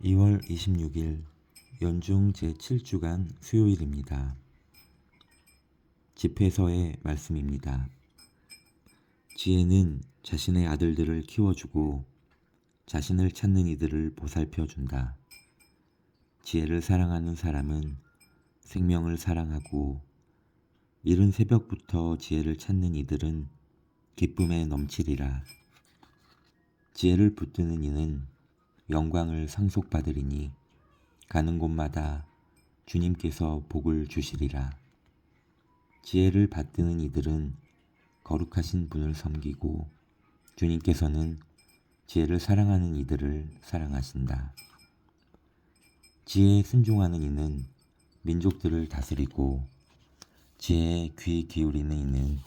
2월 26일 연중 제7주간 수요일입니다. 집회서의 말씀입니다. 지혜는 자신의 아들들을 키워주고 자신을 찾는 이들을 보살펴준다. 지혜를 사랑하는 사람은 생명을 사랑하고 이른 새벽부터 지혜를 찾는 이들은 기쁨에 넘치리라. 지혜를 붙드는 이는 영광을 상속받으리니 가는 곳마다 주님께서 복을 주시리라. 지혜를 받드는 이들은 거룩하신 분을 섬기고 주님께서는 지혜를 사랑하는 이들을 사랑하신다. 지혜에 순종하는 이는 민족들을 다스리고 지혜에 귀 기울이는 이는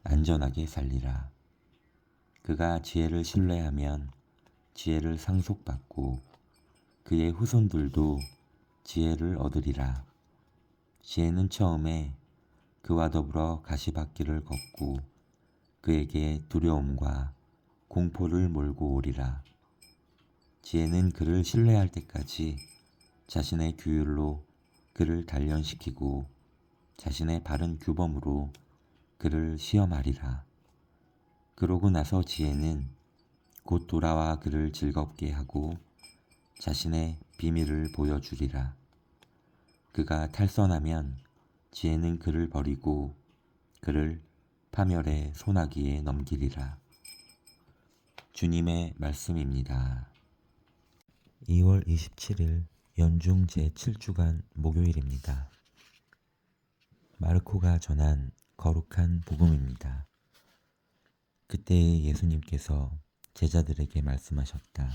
안전하게 살리라. 그가 지혜를 신뢰하면 지혜를 상속받고 그의 후손들도 지혜를 얻으리라. 지혜는 처음에 그와 더불어 가시밭길을 걷고 그에게 두려움과 공포를 몰고 오리라. 지혜는 그를 신뢰할 때까지 자신의 규율로 그를 단련시키고 자신의 바른 규범으로 그를 시험하리라. 그러고 나서 지혜는 곧 돌아와 그를 즐겁게 하고 자신의 비밀을 보여주리라. 그가 탈선하면 지혜는 그를 버리고 그를 파멸의 소나기에 넘기리라. 주님의 말씀입니다. 2월 27일 연중 제7주간 목요일입니다. 마르코가 전한 거룩한 복음입니다. 그때 예수님께서 제자들에게 말씀하셨다.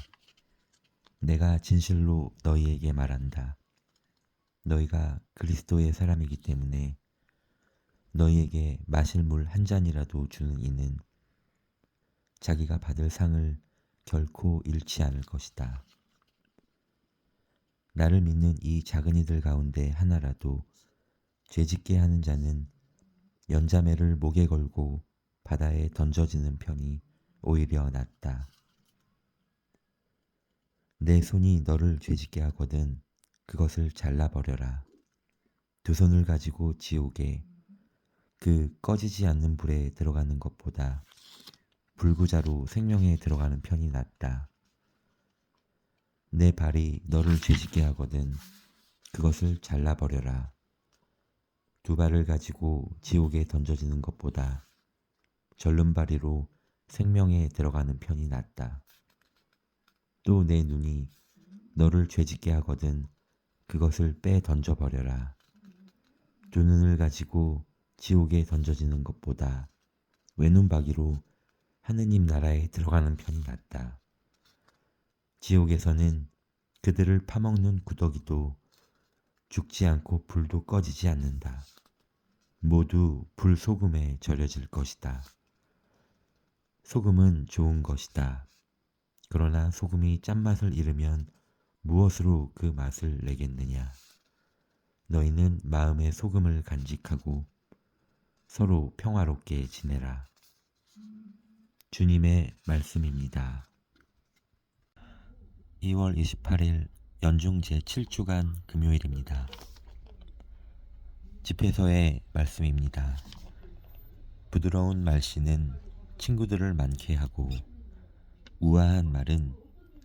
내가 진실로 너희에게 말한다. 너희가 그리스도의 사람이기 때문에 너희에게 마실 물 한 잔이라도 주는 이는 자기가 받을 상을 결코 잃지 않을 것이다. 나를 믿는 이 작은 이들 가운데 하나라도 죄짓게 하는 자는 연자매를 목에 걸고 바다에 던져지는 편이 오히려 낫다. 내 손이 너를 죄짓게 하거든 그것을 잘라버려라. 두 손을 가지고 지옥에 그 꺼지지 않는 불에 들어가는 것보다 불구자로 생명에 들어가는 편이 낫다. 내 발이 너를 죄짓게 하거든 그것을 잘라버려라. 두 발을 가지고 지옥에 던져지는 것보다 절름발이로 생명에 들어가는 편이 낫다. 또 내 눈이 너를 죄짓게 하거든 그것을 빼 던져버려라. 두 눈을 가지고 지옥에 던져지는 것보다 외눈박이로 하느님 나라에 들어가는 편이 낫다. 지옥에서는 그들을 파먹는 구더기도 죽지 않고 불도 꺼지지 않는다. 모두 불소금에 절여질 것이다. 소금은 좋은 것이다. 그러나 소금이 짠맛을 잃으면 무엇으로 그 맛을 내겠느냐. 너희는 마음의 소금을 간직하고 서로 평화롭게 지내라. 주님의 말씀입니다. 2월 28일 연중 제7주간 금요일입니다. 집회서의 말씀입니다. 부드러운 말씨는 친구들을 많게 하고 우아한 말은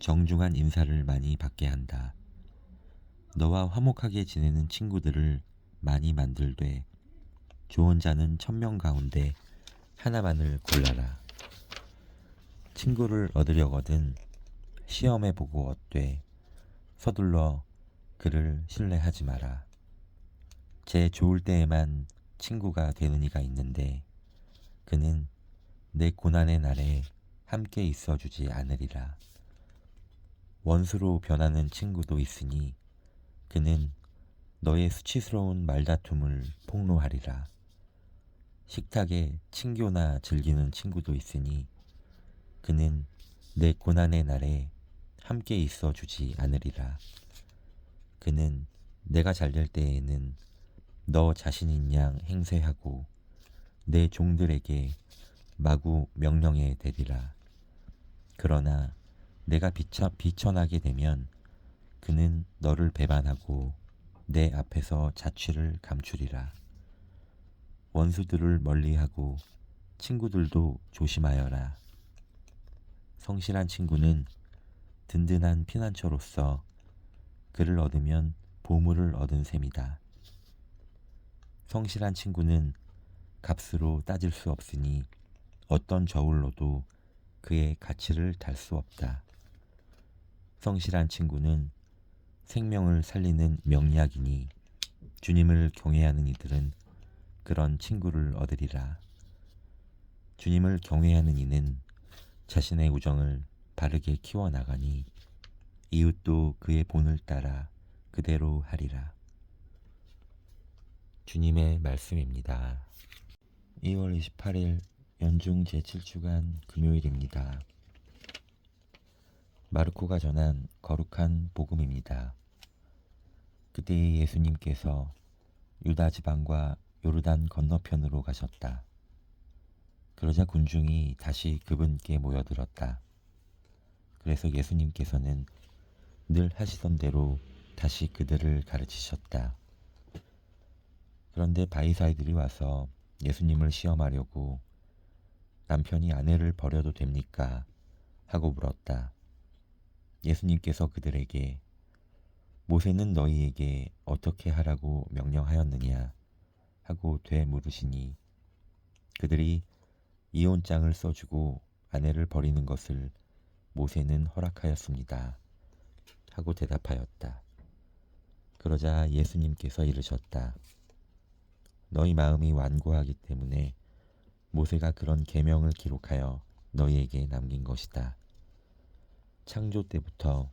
정중한 인사를 많이 받게 한다. 너와 화목하게 지내는 친구들을 많이 만들되 좋은 자는 1000명 가운데 하나만을 골라라. 친구를 얻으려거든 시험해 보고 얻되 서둘러 그를 신뢰하지 마라. 제 좋을 때에만 친구가 되는 이가 있는데 그는 내 고난의 날에 함께 있어주지 않으리라. 원수로 변하는 친구도 있으니 그는 너의 수치스러운 말다툼을 폭로하리라. 식탁에 친교나 즐기는 친구도 있으니 그는 내 고난의 날에 함께 있어주지 않으리라. 그는 내가 잘될 때에는 너 자신인 양 행세하고 내 종들에게 마구 명령해 대리라. 그러나 내가 비천하게 되면 그는 너를 배반하고 내 앞에서 자취를 감추리라. 원수들을 멀리하고 친구들도 조심하여라. 성실한 친구는 든든한 피난처로서 그를 얻으면 보물을 얻은 셈이다. 성실한 친구는 값으로 따질 수 없으니 어떤 저울로도 그의 가치를 달 수 없다. 성실한 친구는 생명을 살리는 명약이니 주님을 경외하는 이들은 그런 친구를 얻으리라. 주님을 경외하는 이는 자신의 우정을 바르게 키워나가니 이웃도 그의 본을 따라 그대로 하리라. 주님의 말씀입니다. 2월 28일 연중 제7주간 금요일입니다. 마르코가 전한 거룩한 복음입니다. 그때 예수님께서 유다 지방과 요르단 건너편으로 가셨다. 그러자 군중이 다시 그분께 모여들었다. 그래서 예수님께서는 늘 하시던 대로 다시 그들을 가르치셨다. 그런데 바리사이들이 와서 예수님을 시험하려고 남편이 아내를 버려도 됩니까? 하고 물었다. 예수님께서 그들에게 모세는 너희에게 어떻게 하라고 명령하였느냐? 하고 되물으시니 그들이 이혼장을 써주고 아내를 버리는 것을 모세는 허락하였습니다. 하고 대답하였다. 그러자 예수님께서 이르셨다. 너희 마음이 완고하기 때문에 모세가 그런 계명을 기록하여 너희에게 남긴 것이다. 창조 때부터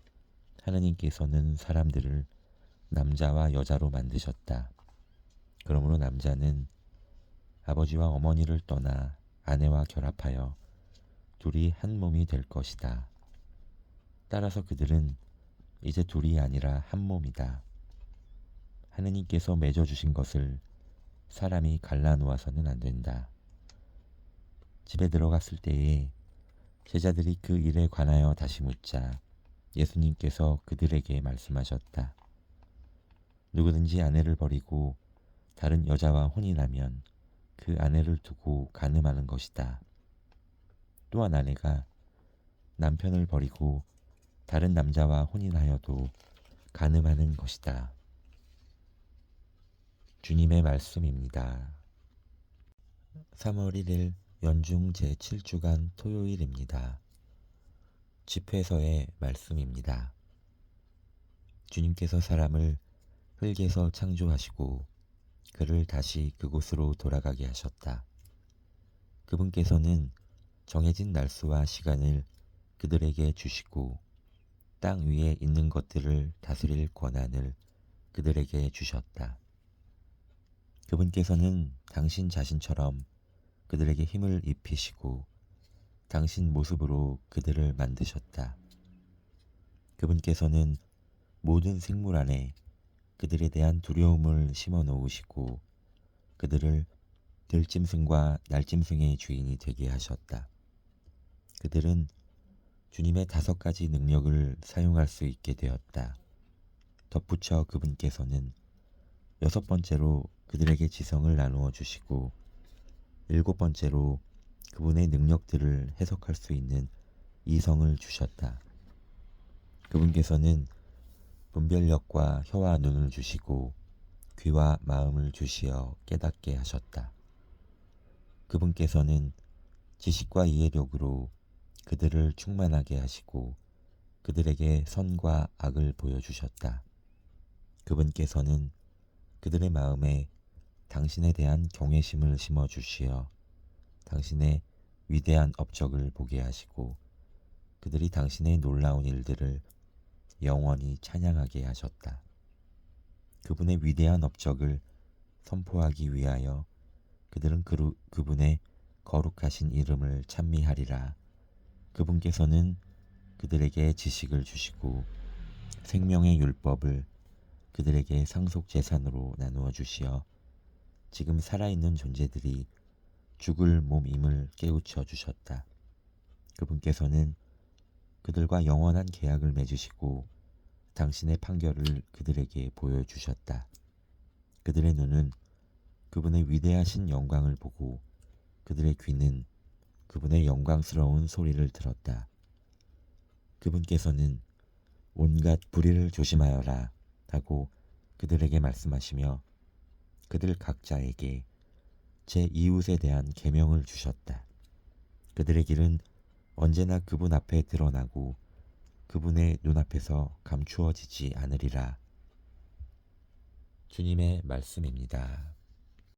하느님께서는 사람들을 남자와 여자로 만드셨다. 그러므로 남자는 아버지와 어머니를 떠나 아내와 결합하여 둘이 한 몸이 될 것이다. 따라서 그들은 이제 둘이 아니라 한 몸이다. 하느님께서 맺어주신 것을 사람이 갈라놓아서는 안 된다. 집에 들어갔을 때에 제자들이 그 일에 관하여 다시 묻자 예수님께서 그들에게 말씀하셨다. 누구든지 아내를 버리고 다른 여자와 혼인하면 그 아내를 두고 간음하는 것이다. 또한 아내가 남편을 버리고 다른 남자와 혼인하여도 간음하는 것이다. 주님의 말씀입니다. 3월 1일 연중 제7주간 토요일입니다. 집회서의 말씀입니다. 주님께서 사람을 흙에서 창조하시고 그를 다시 그곳으로 돌아가게 하셨다. 그분께서는 정해진 날수와 시간을 그들에게 주시고 땅 위에 있는 것들을 다스릴 권한을 그들에게 주셨다. 그분께서는 당신 자신처럼 그들에게 힘을 입히시고 당신 모습으로 그들을 만드셨다. 그분께서는 모든 생물 안에 그들에 대한 두려움을 심어 놓으시고 그들을 들짐승과 날짐승의 주인이 되게 하셨다. 그들은 주님의 5가지 능력을 사용할 수 있게 되었다. 덧붙여 그분께서는 6번째로 그들에게 지성을 나누어 주시고 7번째로 그분의 능력들을 해석할 수 있는 이성을 주셨다. 그분께서는 분별력과 혀와 눈을 주시고 귀와 마음을 주시어 깨닫게 하셨다. 그분께서는 지식과 이해력으로 그들을 충만하게 하시고 그들에게 선과 악을 보여주셨다. 그분께서는 그들의 마음에 당신에 대한 경외심을 심어주시어 당신의 위대한 업적을 보게 하시고 그들이 당신의 놀라운 일들을 영원히 찬양하게 하셨다. 그분의 위대한 업적을 선포하기 위하여 그들은 그분의 거룩하신 이름을 찬미하리라. 그분께서는 그들에게 지식을 주시고 생명의 율법을 그들에게 상속 재산으로 나누어 주시어 지금 살아있는 존재들이 죽을 몸임을 깨우쳐 주셨다. 그분께서는 그들과 영원한 계약을 맺으시고 당신의 판결을 그들에게 보여주셨다. 그들의 눈은 그분의 위대하신 영광을 보고 그들의 귀는 그분의 영광스러운 소리를 들었다. 그분께서는 온갖 불의를 조심하여라 하고 그들에게 말씀하시며 그들 각자에게 제 이웃에 대한 계명을 주셨다. 그들의 길은 언제나 그분 앞에 드러나고 그분의 눈앞에서 감추어지지 않으리라. 주님의 말씀입니다.